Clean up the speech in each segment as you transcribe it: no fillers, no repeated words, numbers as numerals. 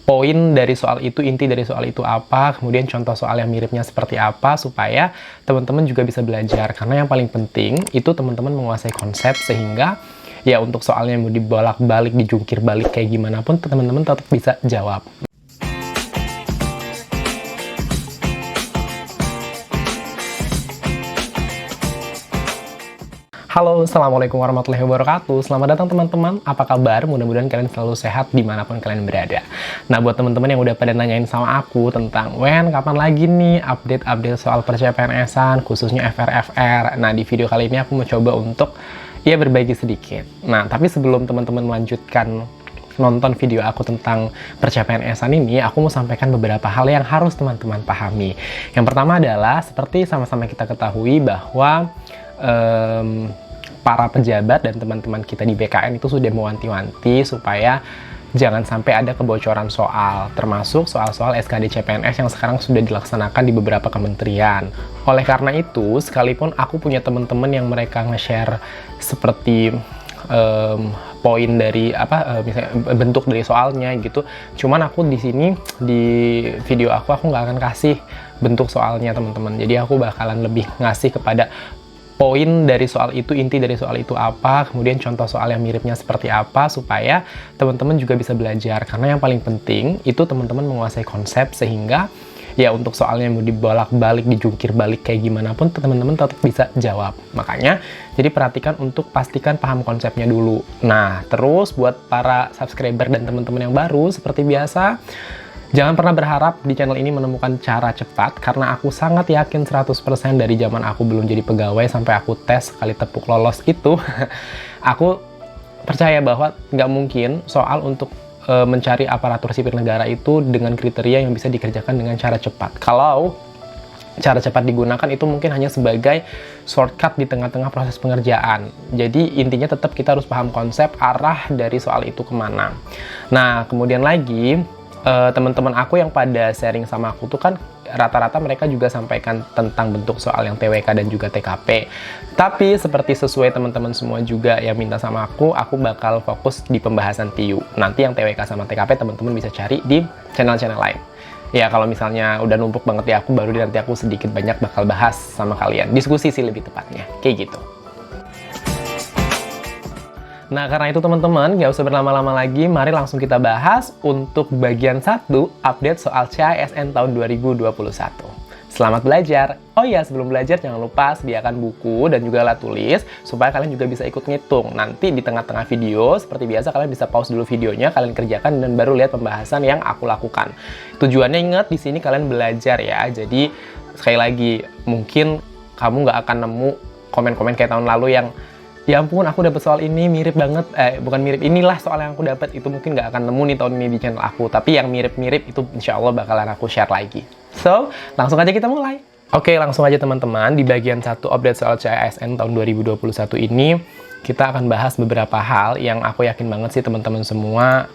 poin dari soal itu, inti dari soal itu apa, kemudian contoh soal yang miripnya seperti apa, supaya teman-teman juga bisa belajar. Karena yang paling penting itu teman-teman menguasai konsep, sehingga ya untuk soalnya mau dibolak-balik, dijungkir balik kayak gimana pun, teman-teman tetap bisa jawab. Halo, Assalamualaikum warahmatullahi wabarakatuh. Selamat datang teman-teman, apa kabar? Mudah-mudahan kalian selalu sehat dimanapun kalian berada. Nah, buat teman-teman yang udah pada nanyain sama aku tentang, Wen, kapan lagi nih update-update soal perCPNS-an, khususnya FR-FR. Nah, di video kali ini aku mau coba untuk, ya, berbagi sedikit. Nah, tapi sebelum teman-teman melanjutkan nonton video aku tentang perCPNS-an ini, aku mau sampaikan beberapa hal yang harus teman-teman pahami. Yang pertama adalah, seperti sama-sama kita ketahui bahwa para pejabat dan teman-teman kita di BKN itu sudah mewanti-wanti supaya jangan sampai ada kebocoran soal, termasuk soal-soal SKD CPNS yang sekarang sudah dilaksanakan di beberapa kementerian. Oleh karena itu, sekalipun aku punya teman-teman yang mereka nge-share seperti poin dari misalnya bentuk dari soalnya gitu, cuman aku di sini di video aku nggak akan kasih bentuk soalnya teman-teman. Jadi aku bakalan lebih ngasih kepada poin dari soal itu, inti dari soal itu apa, kemudian contoh soal yang miripnya seperti apa, supaya teman-teman juga bisa belajar. Karena yang paling penting itu teman-teman menguasai konsep, sehingga ya untuk soalnya mau dibolak-balik, dijungkir balik kayak gimana pun, teman-teman tetap bisa jawab. Makanya, jadi perhatikan untuk pastikan paham konsepnya dulu. Nah, terus buat para subscriber dan teman-teman yang baru, seperti biasa, jangan pernah berharap di channel ini menemukan cara cepat, karena aku sangat yakin 100% dari zaman aku belum jadi pegawai sampai aku tes sekali tepuk lolos itu, aku percaya bahwa nggak mungkin soal untuk mencari aparatur sipil negara itu dengan kriteria yang bisa dikerjakan dengan cara cepat. Kalau cara cepat digunakan itu mungkin hanya sebagai shortcut di tengah-tengah proses pengerjaan. Jadi intinya tetap kita harus paham konsep, arah dari soal itu kemana. Nah, kemudian lagi, teman-teman aku yang pada sharing sama aku tuh kan rata-rata mereka juga sampaikan tentang bentuk soal yang TWK dan juga TKP. Tapi seperti sesuai teman-teman semua juga yang minta sama aku bakal fokus di pembahasan TIU. Nanti yang TWK sama TKP teman-teman bisa cari di channel-channel lain. Ya, kalau misalnya udah numpuk banget di aku, baru nanti aku sedikit banyak bakal bahas sama kalian. Diskusi sih lebih tepatnya, kayak gitu. Nah, karena itu teman-teman, nggak usah berlama-lama lagi, mari langsung kita bahas untuk bagian 1, update soal CASN tahun 2021. Selamat belajar! Oh iya, sebelum belajar jangan lupa sediakan buku dan juga alat tulis, supaya kalian juga bisa ikut ngitung. Nanti di tengah-tengah video, seperti biasa kalian bisa pause dulu videonya, kalian kerjakan, dan baru lihat pembahasan yang aku lakukan. Tujuannya ingat, di sini kalian belajar ya, jadi sekali lagi, mungkin kamu nggak akan nemu komen-komen kayak tahun lalu yang ya ampun, aku dapat soal ini mirip banget, bukan mirip, inilah soal yang aku dapat, itu mungkin nggak akan nemu nih tahun ini di channel aku. Tapi yang mirip-mirip itu insya Allah bakalan aku share lagi. So, langsung aja kita mulai. Oke, langsung aja teman-teman, di bagian 1 update soal CASN tahun 2021 ini, kita akan bahas beberapa hal yang aku yakin banget sih teman-teman semua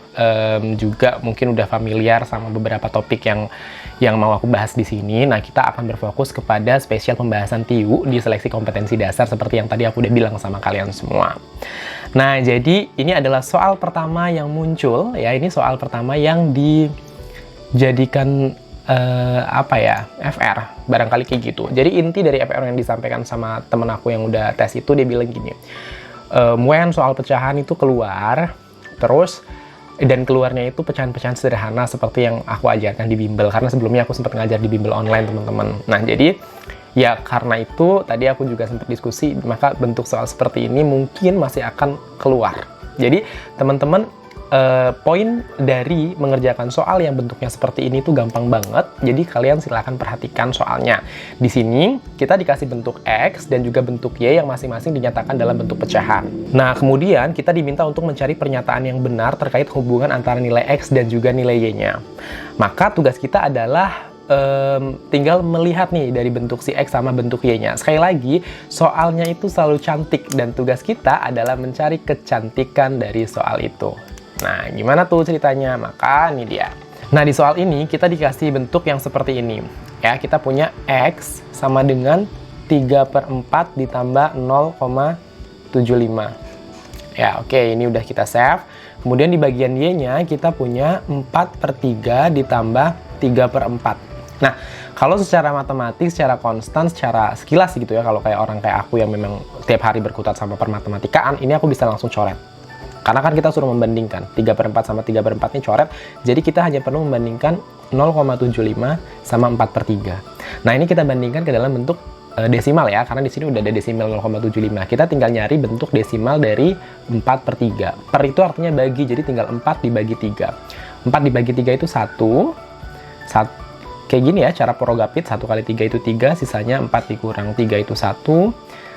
juga mungkin udah familiar sama beberapa topik yang mau aku bahas di sini. Nah, kita akan berfokus kepada spesial pembahasan TIU di seleksi kompetensi dasar seperti yang tadi aku udah bilang sama kalian semua. Nah, jadi ini adalah soal pertama yang muncul ya, ini soal pertama yang dijadikan FR, barangkali kayak gitu. Jadi inti dari FR yang disampaikan sama temen aku yang udah tes itu, dia bilang gini, Wen, soal pecahan itu keluar, terus dan keluarnya itu pecahan-pecahan sederhana seperti yang aku ajarkan di bimbel, karena sebelumnya aku sempat ngajar di bimbel online teman-teman. Nah, jadi ya karena itu tadi aku juga sempat diskusi, maka bentuk soal seperti ini mungkin masih akan keluar. Jadi teman-teman, poin dari mengerjakan soal yang bentuknya seperti ini tuh gampang banget. Jadi kalian silahkan perhatikan soalnya. Di sini kita dikasih bentuk X dan juga bentuk Y yang masing-masing dinyatakan dalam bentuk pecahan. Nah, kemudian kita diminta untuk mencari pernyataan yang benar terkait hubungan antara nilai X dan juga nilai Y-nya. Maka tugas kita adalah tinggal melihat nih dari bentuk si X sama bentuk Y-nya. Sekali lagi, soalnya itu selalu cantik dan tugas kita adalah mencari kecantikan dari soal itu. Nah, gimana tuh ceritanya? Maka ini dia. Nah, di soal ini kita dikasih bentuk yang seperti ini. Ya, kita punya X sama dengan 3/4 ditambah 0,75. Ya, oke, ini udah kita save. Kemudian di bagian Y-nya kita punya 4/3 ditambah 3/4. Nah, kalau secara matematik, secara konstan, secara sekilas gitu ya, kalau kayak orang kayak aku yang memang tiap hari berkutat sama permatematikaan, ini aku bisa langsung coret. Karena kan kita suruh membandingkan, 3/4 sama 3/4 ini coret, jadi kita hanya perlu membandingkan 0,75 sama 4/3. Nah, ini kita bandingkan ke dalam bentuk desimal ya, karena di sini udah ada desimal 0,75. Kita tinggal nyari bentuk desimal dari 4/3. Per itu artinya bagi, jadi tinggal 4 dibagi 3. 4 dibagi 3 itu 1. Kayak gini ya, cara porogapit, 1 kali 3 itu 3, sisanya 4 dikurang 3 itu 1.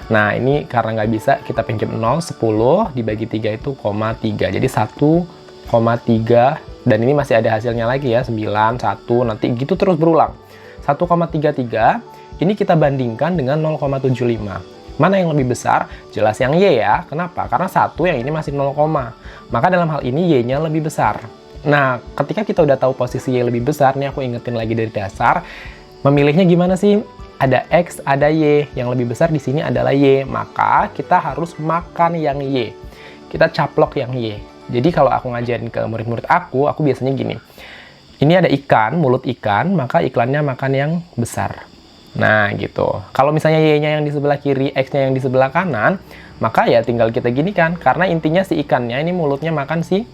Nah, ini karena nggak bisa, kita pinjam 0, 10 dibagi 3 itu 0,3. Jadi 1,3, dan ini masih ada hasilnya lagi ya, 9, 1, nanti gitu terus berulang. 1,33, ini kita bandingkan dengan 0,75. Mana yang lebih besar? Jelas yang Y ya. Kenapa? Karena 1 yang ini masih 0, maka dalam hal ini Y-nya lebih besar. Nah, ketika kita udah tahu posisi Y lebih besar, nih aku ingetin lagi dari dasar, memilihnya gimana sih? Ada X, ada Y. Yang lebih besar di sini adalah Y. Maka kita harus makan yang Y. Kita caplok yang Y. Jadi kalau aku ngajarin ke murid-murid aku biasanya gini. Ini ada ikan, mulut ikan, maka iklannya makan yang besar. Nah, gitu. Kalau misalnya Y-nya yang di sebelah kiri, X-nya yang di sebelah kanan, maka ya tinggal kita gini kan. Karena intinya si ikannya ini mulutnya makan si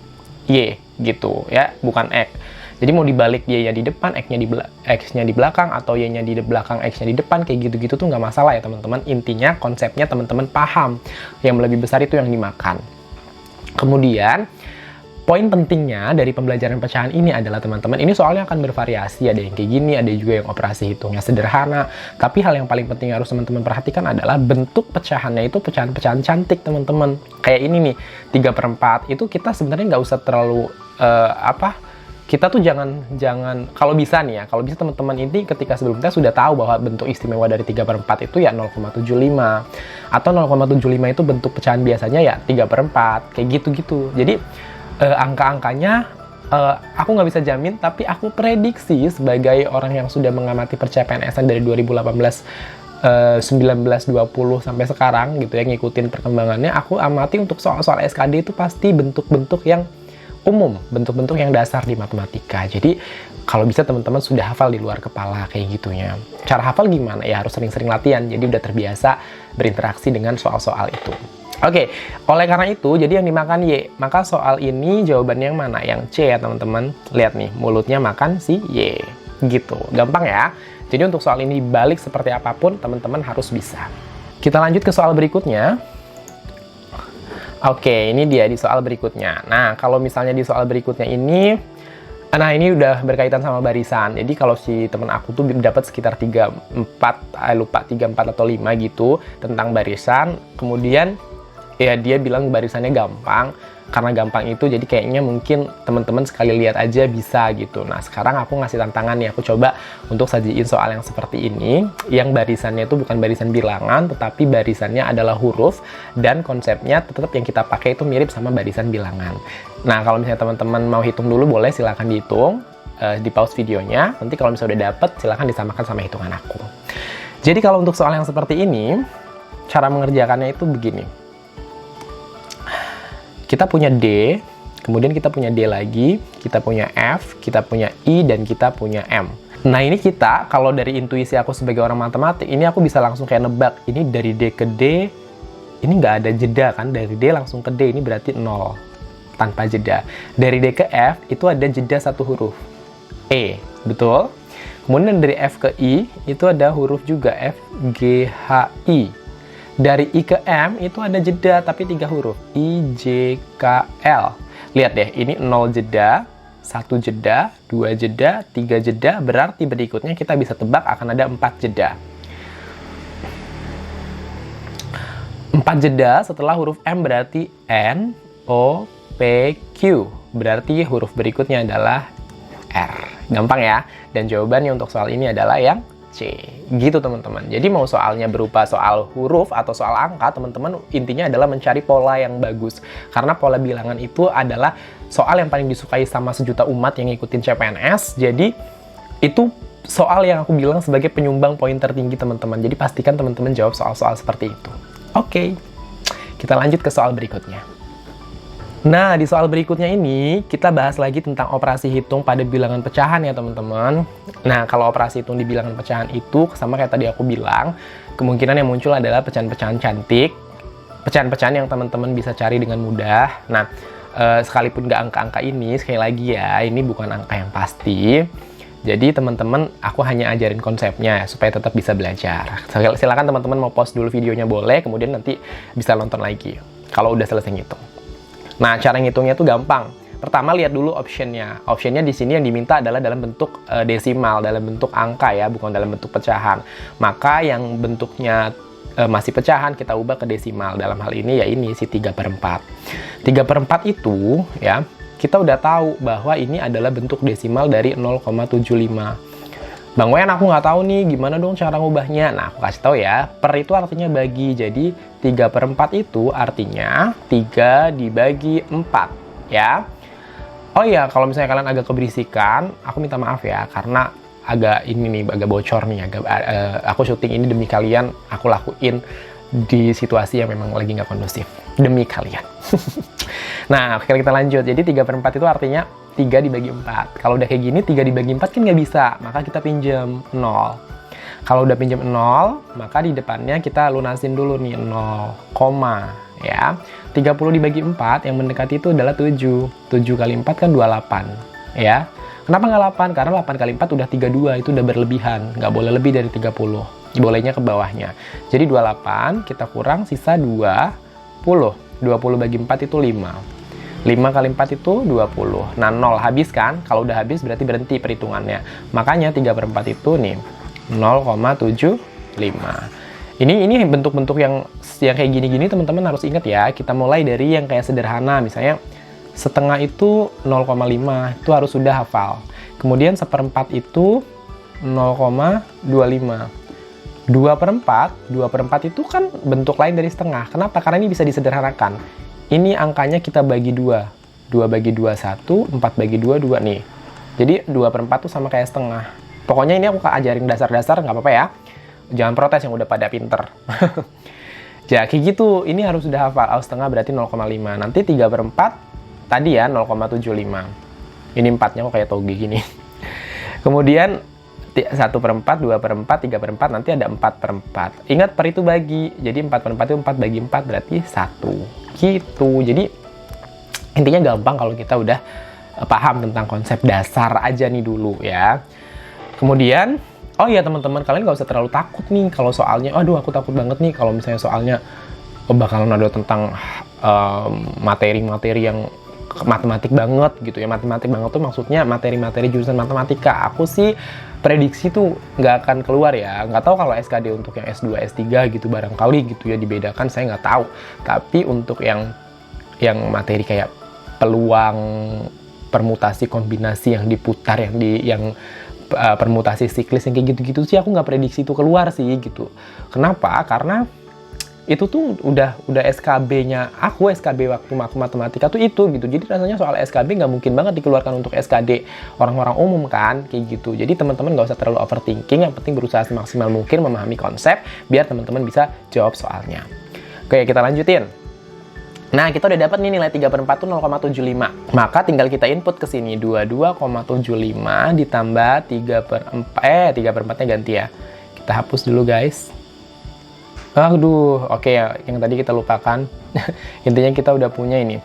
Y, gitu ya, bukan X. Jadi mau dibalik Y-nya di depan, X-nya di belakang, atau Y-nya di belakang, X-nya di depan, kayak gitu-gitu tuh nggak masalah ya teman-teman. Intinya konsepnya teman-teman paham. Yang lebih besar itu yang dimakan. Kemudian, poin pentingnya dari pembelajaran pecahan ini adalah teman-teman, ini soalnya akan bervariasi. Ada yang kayak gini, ada juga yang operasi hitungnya sederhana. Tapi hal yang paling penting harus teman-teman perhatikan adalah bentuk pecahannya itu pecahan-pecahan cantik teman-teman. Kayak ini nih, 3/4 itu kita sebenarnya nggak usah terlalu kita tuh jangan kalau bisa nih ya, kalau bisa teman-teman ini ketika sebelum tes sudah tahu bahwa bentuk istimewa dari 3/4 itu ya 0,75 atau 0,75 itu bentuk pecahan biasanya ya 3/4 kayak gitu-gitu. Jadi angka-angkanya aku nggak bisa jamin, tapi aku prediksi sebagai orang yang sudah mengamati per-CPNS-an dari 2018 19-20 sampai sekarang gitu ya, ngikutin perkembangannya, aku amati untuk soal-soal SKD itu pasti bentuk-bentuk yang umum, bentuk-bentuk yang dasar di matematika. Jadi kalau bisa teman-teman sudah hafal di luar kepala kayak gitunya. Cara hafal gimana? Ya harus sering-sering latihan, jadi udah terbiasa berinteraksi dengan soal-soal itu. Oke, oleh karena itu, jadi yang dimakan Y. Maka soal ini jawabannya yang mana? Yang C ya teman-teman. Lihat nih, mulutnya makan si Y. Gitu, gampang ya. Jadi untuk soal ini dibalik seperti apapun, teman-teman harus bisa. Kita lanjut ke soal berikutnya. Oke, ini dia di soal berikutnya. Nah, kalau misalnya di soal berikutnya ini, nah ini udah berkaitan sama barisan. Jadi kalau si teman aku tuh dapat sekitar 3, 4 atau 5 gitu tentang barisan. Kemudian ya dia bilang barisannya gampang. Karena gampang itu jadi kayaknya mungkin teman-teman sekali lihat aja bisa gitu. Nah, sekarang aku ngasih tantangan nih, aku coba untuk sajiin soal yang seperti ini, yang barisannya itu bukan barisan bilangan, tetapi barisannya adalah huruf, dan konsepnya tetap yang kita pakai itu mirip sama barisan bilangan. Nah, kalau misalnya teman-teman mau hitung dulu, boleh silahkan dihitung, di pause videonya. Nanti kalau misalnya udah dapet, silahkan disamakan sama hitungan aku. Jadi kalau untuk soal yang seperti ini, cara mengerjakannya itu begini. Kita punya D, kemudian kita punya D lagi, kita punya F, kita punya I, dan kita punya M. Nah ini kita, kalau dari intuisi aku sebagai orang matematik, ini aku bisa langsung kayak nebak. Ini dari D ke D, ini nggak ada jeda kan, dari D langsung ke D, ini berarti 0, tanpa jeda. Dari D ke F, itu ada jeda satu huruf, E, betul? Kemudian dari F ke I, itu ada huruf juga, F, G, H, I. Dari I ke M itu ada jeda tapi 3 huruf, I, J, K, L. Lihat deh, ini 0 jeda, 1 jeda, 2 jeda, 3 jeda, berarti berikutnya kita bisa tebak akan ada 4 jeda. 4 jeda setelah huruf M berarti N, O, P, Q. Berarti huruf berikutnya adalah R. Gampang ya? Dan jawabannya untuk soal ini adalah yang C. Gitu teman-teman. Jadi mau soalnya berupa soal huruf atau soal angka, teman-teman intinya adalah mencari pola yang bagus. Karena pola bilangan itu adalah soal yang paling disukai sama sejuta umat yang ngikutin CPNS. Jadi itu soal yang aku bilang sebagai penyumbang poin tertinggi teman-teman. Jadi pastikan teman-teman jawab soal-soal seperti itu. Oke, kita lanjut ke soal berikutnya. Nah, di soal berikutnya ini, kita bahas lagi tentang operasi hitung pada bilangan pecahan ya teman-teman. Nah, kalau operasi hitung di bilangan pecahan itu, sama kayak tadi aku bilang, kemungkinan yang muncul adalah pecahan-pecahan cantik, pecahan-pecahan yang teman-teman bisa cari dengan mudah. Nah, sekalipun nggak angka-angka ini, sekali lagi ya, ini bukan angka yang pasti. Jadi teman-teman, aku hanya ajarin konsepnya supaya tetap bisa belajar. Silakan teman-teman mau pause dulu videonya boleh, kemudian nanti bisa nonton lagi kalau udah selesai ngitung. Nah, cara ngitungnya tuh gampang. Pertama, lihat dulu optionnya. Optionnya di sini yang diminta adalah dalam bentuk desimal, dalam bentuk angka ya, bukan dalam bentuk pecahan. Maka yang bentuknya masih pecahan, kita ubah ke desimal. Dalam hal ini ya ini, si 3/4. 3/4 itu ya, kita udah tahu bahwa ini adalah bentuk desimal dari 0,75. Bang Wen, aku nggak tahu nih gimana dong cara ngubahnya. Nah, aku kasih tahu ya. Per itu artinya bagi. Jadi 3/4 itu artinya 3 dibagi 4 ya. Oh iya, kalau misalnya kalian agak keberisikan, aku minta maaf ya karena agak ini nih, agak bocor nih. Aku syuting ini demi kalian, aku lakuin di situasi yang memang lagi nggak kondusif demi kalian. Nah, kita lanjut. Jadi 3/4 itu artinya 3 dibagi 4. Kalau udah kayak gini, 3 dibagi 4 kan nggak bisa. Maka kita pinjam 0. Kalau udah pinjam 0, maka di depannya kita lunasin dulu nih 0, ya. 30 dibagi 4 yang mendekati itu adalah 7. 7 kali 4 kan 28, ya. Kenapa nggak 8? Karena 8 kali 4 udah 32, itu udah berlebihan. Nggak boleh lebih dari 30. Bolehnya ke bawahnya. Jadi 28, kita kurang sisa 20. 20 bagi 4 itu 5. 5 kali 4 itu 20. Nah, 0 habis kan? Kalau udah habis berarti berhenti perhitungannya. Makanya 3/4 itu nih 0,75. Ini bentuk-bentuk yang kayak gini-gini teman-teman harus ingat ya. Kita mulai dari yang kayak sederhana, misalnya setengah itu 0,5, itu harus sudah hafal. Kemudian 1/4 itu 0,25. 2/4 itu kan bentuk lain dari setengah. Kenapa? Karena ini bisa disederhanakan. Ini angkanya kita bagi 2. 2 bagi 2, 1. 4 bagi 2, 2 nih. Jadi 2/4 tuh sama kayak setengah. Pokoknya ini aku ajarin dasar-dasar, nggak apa-apa ya. Jangan protes yang udah pada pinter. Ya, kayak gitu. Ini harus sudah hafal. setengah berarti 0,5. Nanti 3/4 tadi ya 0,75. Ini 4-nya kok kayak toge gini. Kemudian 1/4, 2/4, 3/4, nanti ada 4/4. Ingat per itu bagi. Jadi 4/4 itu 4 bagi 4 berarti 1. Gitu. Jadi intinya gampang kalau kita udah paham tentang konsep dasar aja nih dulu ya. Kemudian, oh iya teman-teman, kalian nggak usah terlalu takut nih kalau soalnya, aduh aku takut banget nih kalau misalnya soalnya bakalan ada tentang materi-materi yang matematik banget gitu ya. Matematik banget tuh maksudnya materi-materi jurusan matematika. Aku sih prediksi tuh nggak akan keluar ya. Nggak tahu kalau SKD untuk yang S2, S3 gitu barangkali gitu ya dibedakan, saya nggak tahu. Tapi untuk yang materi kayak peluang, permutasi kombinasi yang diputar, yang permutasi siklis yang kayak gitu-gitu sih aku nggak prediksi itu keluar sih gitu. Kenapa? Karena itu tuh udah SKB-nya aku, SKB waktu aku matematika tuh itu gitu. Jadi rasanya soal SKB nggak mungkin banget dikeluarkan untuk SKD orang-orang umum kan, kayak gitu. Jadi teman-teman nggak usah terlalu overthinking, yang penting berusaha semaksimal mungkin memahami konsep biar teman-teman bisa jawab soalnya. Oke, kita lanjutin. Nah, kita udah dapat nih nilai 3/4 tuh 0,75. Maka tinggal kita input ke sini 22,75 ditambah 3/4-nya ganti ya. Kita hapus dulu guys. Aduh, oke ya, yang tadi kita lupakan. Intinya kita udah punya ini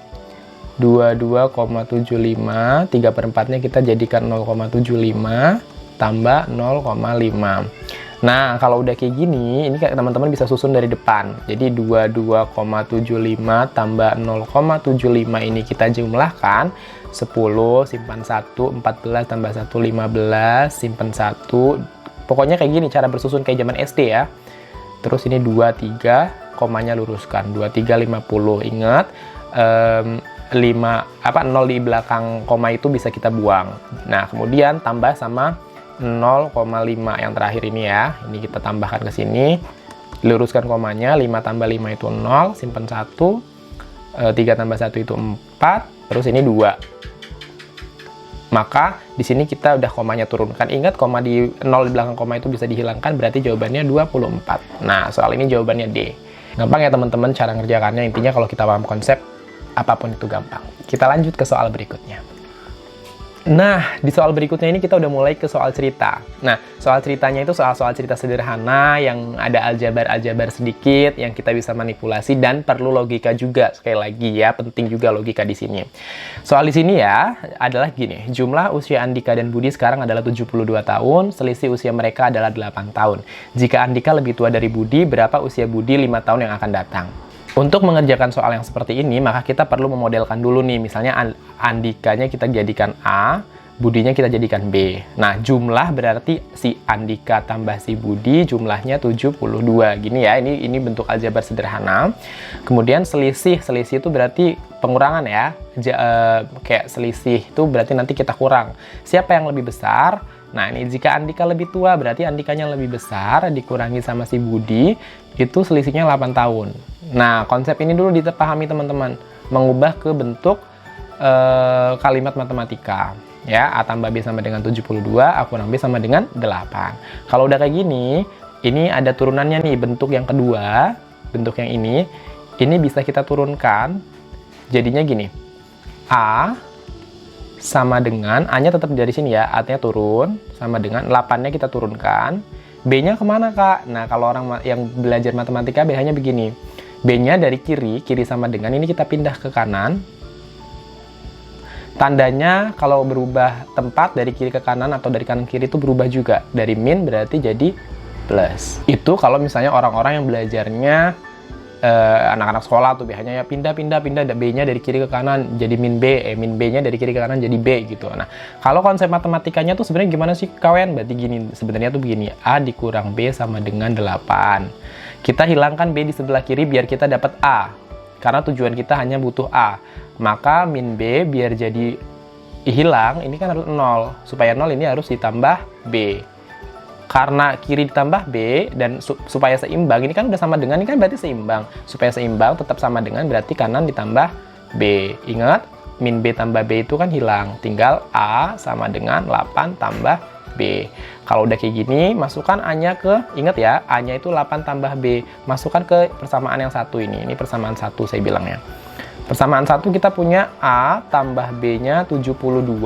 22,75, 3/4-nya kita jadikan 0,75 tambah 0,5. Nah, kalau udah kayak gini, ini teman-teman bisa susun dari depan. Jadi 22,75 tambah 0,75 ini kita jumlahkan 10, simpan 1, 14 tambah 1, 15, simpan 1. Pokoknya kayak gini cara bersusun kayak zaman SD ya. Terus ini 23, komanya luruskan. 2350. Ingat, 0 di belakang koma itu bisa kita buang. Nah, kemudian tambah sama 0,5 yang terakhir ini ya. Ini kita tambahkan ke sini. Luruskan komanya, 5 tambah 5 itu 0, simpan 1. 3 tambah 1 itu 4, terus ini 2. Maka di sini kita udah komanya turunkan. Ingat koma di 0 di belakang koma itu bisa dihilangkan, berarti jawabannya 24. Nah, soal ini jawabannya D. Gampang ya teman-teman cara ngerjakannya. Intinya kalau kita paham konsep, Apapun itu gampang. Kita lanjut ke soal berikutnya. Nah, di soal berikutnya ini kita udah mulai ke soal cerita. Nah, soal ceritanya itu soal-soal cerita sederhana yang ada aljabar-aljabar sedikit yang kita bisa manipulasi dan perlu logika juga. Sekali lagi ya, penting juga logika di sini. Soal di sini ya adalah gini, jumlah usia Andika dan Budi sekarang adalah 72 tahun, selisih usia mereka adalah 8 tahun. Jika Andika lebih tua dari Budi, berapa usia Budi 5 tahun yang akan datang? Untuk mengerjakan soal yang seperti ini, maka kita perlu memodelkan dulu nih. Misalnya Andikanya kita jadikan A, Budinya kita jadikan B. Nah, jumlah berarti si Andika tambah si Budi jumlahnya 72. Gini ya, ini bentuk aljabar sederhana. Kemudian selisih itu berarti pengurangan ya. Kayak selisih itu berarti nanti kita kurang. Siapa yang lebih besar? Nah, ini jika Andika lebih tua, berarti Andikanya lebih besar, dikurangi sama si Budi, itu selisihnya 8 tahun. Nah, konsep ini dulu dipahami teman-teman. Mengubah ke bentuk kalimat matematika. Ya, A tambah B sama dengan 72, A kurang B sama dengan 8. Kalau udah kayak gini, ini ada turunannya nih, bentuk yang kedua, bentuk yang ini bisa kita turunkan, jadinya gini. A sama dengan, A-nya tetap dari sini ya, A-nya turun, sama dengan 8-nya kita turunkan. B-nya kemana, Kak? Nah, kalau orang yang belajar matematika, biasanya begini. B-nya dari kiri sama dengan, ini kita pindah ke kanan. Tandanya kalau berubah tempat dari kiri ke kanan atau dari kanan ke kiri itu berubah juga. Dari min berarti jadi plus. Itu kalau misalnya orang-orang yang belajarnya anak-anak sekolah tuh biasanya ya pindah B-nya dari kiri ke kanan jadi min B-nya dari kiri ke kanan jadi B gitu. Nah, kalau konsep matematikanya tuh sebenarnya gimana sih kawan? Berarti gini, sebenarnya tuh begini, A dikurang B sama dengan 8. Kita hilangkan B di sebelah kiri biar kita dapat A. Karena tujuan kita hanya butuh A. Maka min B biar jadi hilang, ini kan harus 0. Supaya 0 ini harus ditambah B. Karena kiri ditambah B dan supaya seimbang, ini kan udah sama dengan, ini kan berarti seimbang. Supaya seimbang tetap sama dengan berarti kanan ditambah B. Ingat, min B tambah B itu kan hilang. Tinggal A sama dengan 8 tambah B. Kalau udah kayak gini, masukkan A-nya ke, ingat ya, A-nya itu 8 tambah B. Masukkan ke persamaan yang satu ini. Ini persamaan satu saya bilangnya. Persamaan satu kita punya A tambah B-nya 72.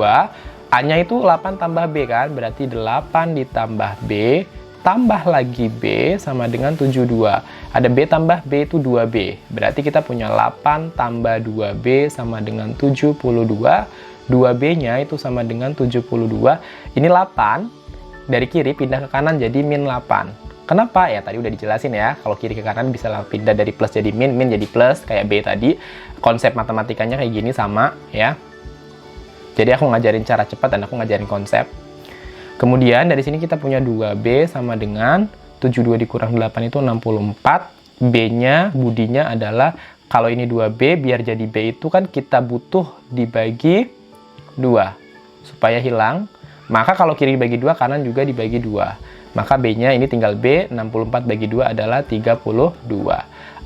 A-nya itu 8 tambah B kan, berarti 8 ditambah B, tambah lagi B sama dengan 72. Ada B tambah B itu 2B, berarti kita punya 8 tambah 2B sama dengan 72. 2B-nya itu sama dengan 72. Ini 8, dari kiri pindah ke kanan jadi min 8. Kenapa? Ya tadi udah dijelasin ya, kalau kiri ke kanan bisa pindah dari plus jadi min jadi plus, kayak B tadi. Konsep matematikanya kayak gini sama ya. Jadi aku ngajarin cara cepat dan aku ngajarin konsep. Kemudian dari sini kita punya 2B sama dengan 72 dikurang 8 itu 64. B-nya, Budinya adalah, kalau ini 2B, biar jadi B itu kan kita butuh dibagi 2. Supaya hilang. Maka kalau kiri dibagi 2, kanan juga dibagi 2. Maka B-nya ini tinggal B, 64 bagi 2 adalah 32.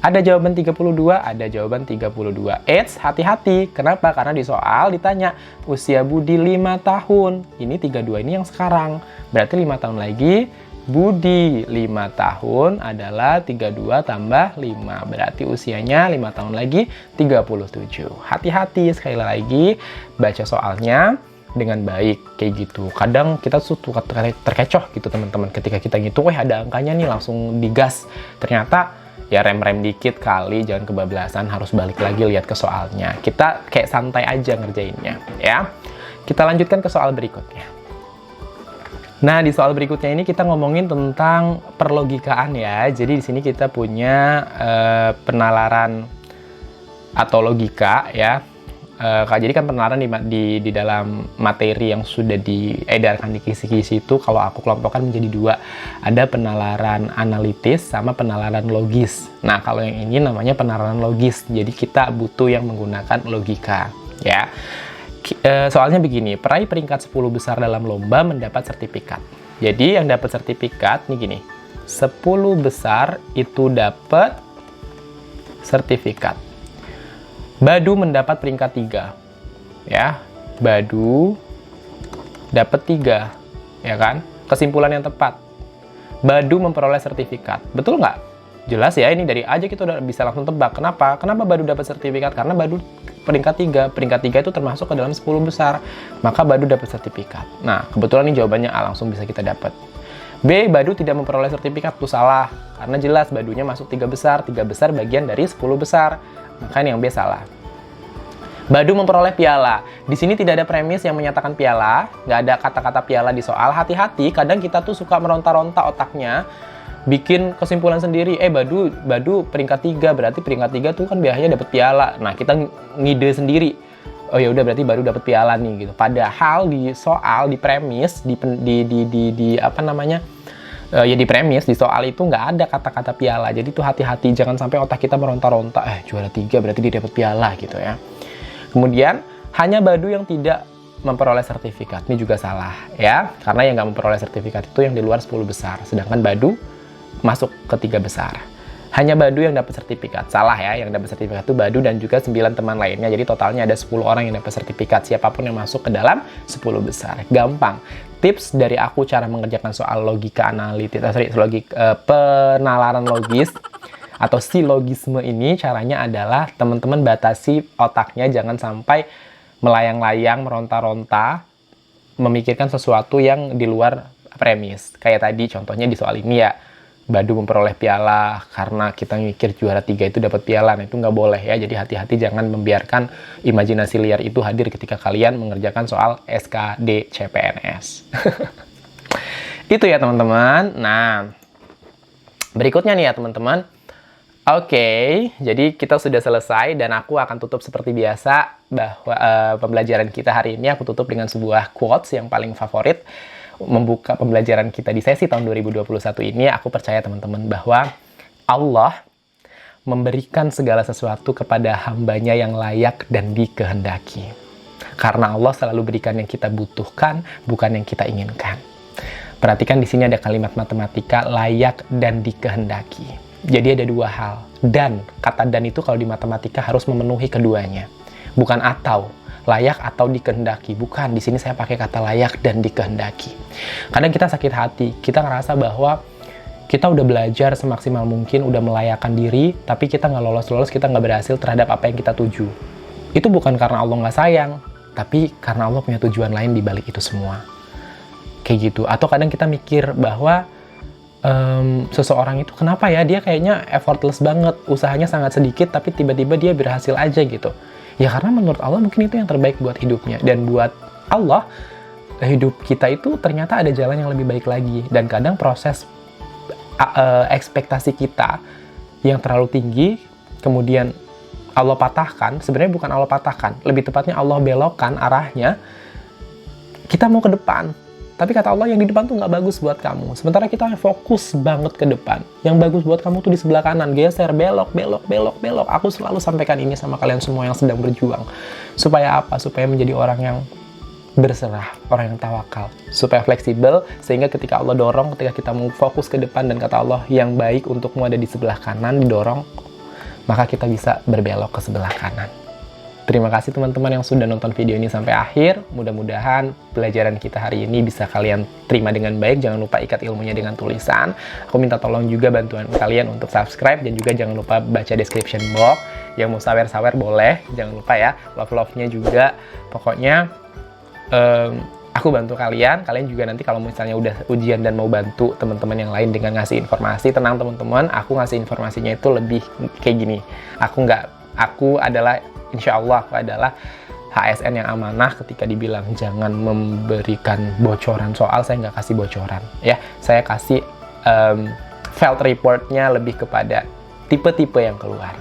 Ada jawaban 32, ada jawaban 32. Eits, hati-hati. Kenapa? Karena di soal ditanya usia Budi 5 tahun. Ini 32 ini yang sekarang. Berarti 5 tahun lagi, Budi 5 tahun adalah 32 tambah 5. Berarti usianya 5 tahun lagi 37. Hati-hati, sekali lagi baca soalnya dengan baik kayak gitu. Kadang kita suka terkecoh gitu teman-teman ketika kita ngitung, ada angkanya nih langsung digas. Ternyata ya rem-rem dikit kali, jangan kebablasan, harus balik lagi lihat ke soalnya. Kita kayak santai aja ngerjainnya ya. Kita lanjutkan ke soal berikutnya. Nah, di soal berikutnya ini kita ngomongin tentang perlogikaan ya. Jadi di sini kita punya penalaran atau logika ya. Jadi kan penalaran di dalam materi yang sudah diedarkan di kisi-kisi itu kalau aku kelompokkan menjadi 2. Ada penalaran analitis sama penalaran logis. Nah, kalau yang ini namanya penalaran logis. Jadi kita butuh yang menggunakan logika ya. Soalnya begini, peraih peringkat 10 besar dalam lomba mendapat sertifikat. Jadi yang dapat sertifikat nih gini. 10 besar itu dapat sertifikat. Badu mendapat peringkat 3. Ya, Badu dapat 3. Ya kan? Kesimpulan yang tepat. Badu memperoleh sertifikat. Betul nggak? Jelas ya, ini dari aja kita udah bisa langsung tebak. Kenapa? Kenapa Badu dapat sertifikat? Karena Badu peringkat 3. Peringkat 3 itu termasuk ke dalam 10 besar. Maka Badu dapat sertifikat. Nah, kebetulan ini jawabannya A, langsung bisa kita dapat. B, Badu tidak memperoleh sertifikat. Itu salah. Karena jelas Badunya masuk 3 besar. 3 besar bagian dari 10 besar. Maka ini yang B salah. Badu memperoleh piala. Di sini tidak ada premis yang menyatakan piala. Nggak ada kata-kata piala di soal. Hati-hati, kadang kita tuh suka meronta-ronta otaknya. Bikin kesimpulan sendiri, Badu peringkat 3, berarti peringkat 3 tuh kan biasanya dapat piala. Nah, kita ngide sendiri. Oh ya udah, berarti Badu dapat piala nih gitu. Padahal di soal, di premis, di premis, di soal itu nggak ada kata-kata piala. Jadi tuh hati-hati, jangan sampai otak kita meronta-ronta, juara 3 berarti dia dapat piala gitu ya. Kemudian, hanya Badu yang tidak memperoleh sertifikat. Ini juga salah ya, karena yang nggak memperoleh sertifikat itu yang di luar 10 besar. Sedangkan Badu masuk ke 3 besar. Hanya Badu yang dapat sertifikat. Salah ya, yang dapat sertifikat itu Badu dan juga 9 teman lainnya. Jadi totalnya ada 10 orang yang dapat sertifikat. Siapapun yang masuk ke dalam 10 besar. Gampang. Tips dari aku cara mengerjakan soal logika analitis, penalaran logis atau silogisme ini, caranya adalah teman-teman batasi otaknya, jangan sampai melayang-layang, meronta-ronta, memikirkan sesuatu yang di luar premis. Kayak tadi contohnya di soal ini ya, Badu memperoleh piala karena kita mikir juara 3 itu dapat piala. Nah, itu nggak boleh ya. Jadi hati-hati, jangan membiarkan imajinasi liar itu hadir ketika kalian mengerjakan soal SKD CPNS. Itu ya teman-teman. Nah, berikutnya nih ya teman-teman. Oke, jadi kita sudah selesai dan aku akan tutup seperti biasa bahwa pembelajaran kita hari ini aku tutup dengan sebuah quotes yang paling favorit. Membuka pembelajaran kita di sesi tahun 2021 ini, aku percaya teman-teman bahwa Allah memberikan segala sesuatu kepada hambanya yang layak dan dikehendaki. Karena Allah selalu berikan yang kita butuhkan, bukan yang kita inginkan. Perhatikan di sini ada kalimat matematika layak dan dikehendaki. Jadi ada dua hal. Dan, kata dan itu kalau di matematika harus memenuhi keduanya. Bukan atau. Layak atau dikehendaki. Bukan, di sini saya pakai kata layak dan dikehendaki. Kadang kita sakit hati, kita ngerasa bahwa kita udah belajar semaksimal mungkin, udah melayakkan diri, tapi kita nggak lolos-lolos, kita nggak berhasil terhadap apa yang kita tuju. Itu bukan karena Allah nggak sayang, tapi karena Allah punya tujuan lain di balik itu semua. Kayak gitu. Atau kadang kita mikir bahwa seseorang itu kenapa ya, dia kayaknya effortless banget, usahanya sangat sedikit, tapi tiba-tiba dia berhasil aja gitu. Ya karena menurut Allah mungkin itu yang terbaik buat hidupnya. Dan buat Allah, hidup kita itu ternyata ada jalan yang lebih baik lagi. Dan kadang proses ekspektasi kita yang terlalu tinggi, kemudian Allah patahkan, sebenarnya bukan Allah patahkan, lebih tepatnya Allah belokkan arahnya, kita mau ke depan. Tapi kata Allah, yang di depan tuh nggak bagus buat kamu. Sementara kita fokus banget ke depan. Yang bagus buat kamu tuh di sebelah kanan. Geser, belok. Aku selalu sampaikan ini sama kalian semua yang sedang berjuang. Supaya apa? Supaya menjadi orang yang berserah, orang yang tawakal. Supaya fleksibel, sehingga ketika Allah dorong, ketika kita mau fokus ke depan dan kata Allah, yang baik untukmu ada di sebelah kanan, didorong, maka kita bisa berbelok ke sebelah kanan. Terima kasih teman-teman yang sudah nonton video ini sampai akhir. Mudah-mudahan pelajaran kita hari ini bisa kalian terima dengan baik. Jangan lupa ikat ilmunya dengan tulisan. Aku minta tolong juga bantuan kalian untuk subscribe. Dan juga jangan lupa baca description box. Yang mau sawer-sawer boleh. Jangan lupa ya, love-love-nya juga. Pokoknya aku bantu kalian. Kalian juga nanti kalau misalnya udah ujian dan mau bantu teman-teman yang lain dengan ngasih informasi, tenang teman-teman. Aku ngasih informasinya itu lebih kayak gini. Insya Allah aku adalah HSN yang amanah. Ketika dibilang jangan memberikan bocoran soal, saya nggak kasih bocoran ya. Saya kasih field reportnya lebih kepada tipe-tipe yang keluar.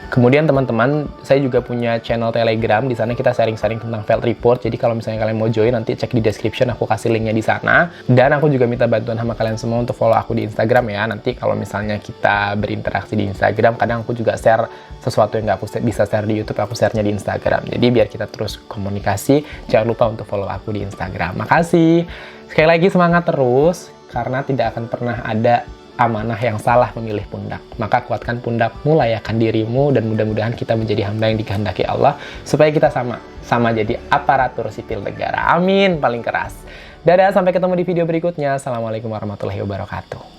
Kemudian teman-teman, saya juga punya channel Telegram. Di sana kita sharing-sharing tentang field report. Jadi kalau misalnya kalian mau join, nanti cek di description, aku kasih linknya di sana. Dan aku juga minta bantuan sama kalian semua untuk follow aku di Instagram ya. Nanti kalau misalnya kita berinteraksi di Instagram, kadang aku juga share sesuatu yang nggak aku bisa share di YouTube, aku share-nya di Instagram. Jadi biar kita terus komunikasi, jangan lupa untuk follow aku di Instagram. Makasih. Sekali lagi semangat terus, karena tidak akan pernah ada amanah yang salah memilih pundak. Maka kuatkan pundakmu, layakkan dirimu, dan mudah-mudahan kita menjadi hamba yang dikehendaki Allah, supaya kita sama jadi aparatur sipil negara. Amin, paling keras. Dadah, sampai ketemu di video berikutnya. Assalamualaikum warahmatullahi wabarakatuh.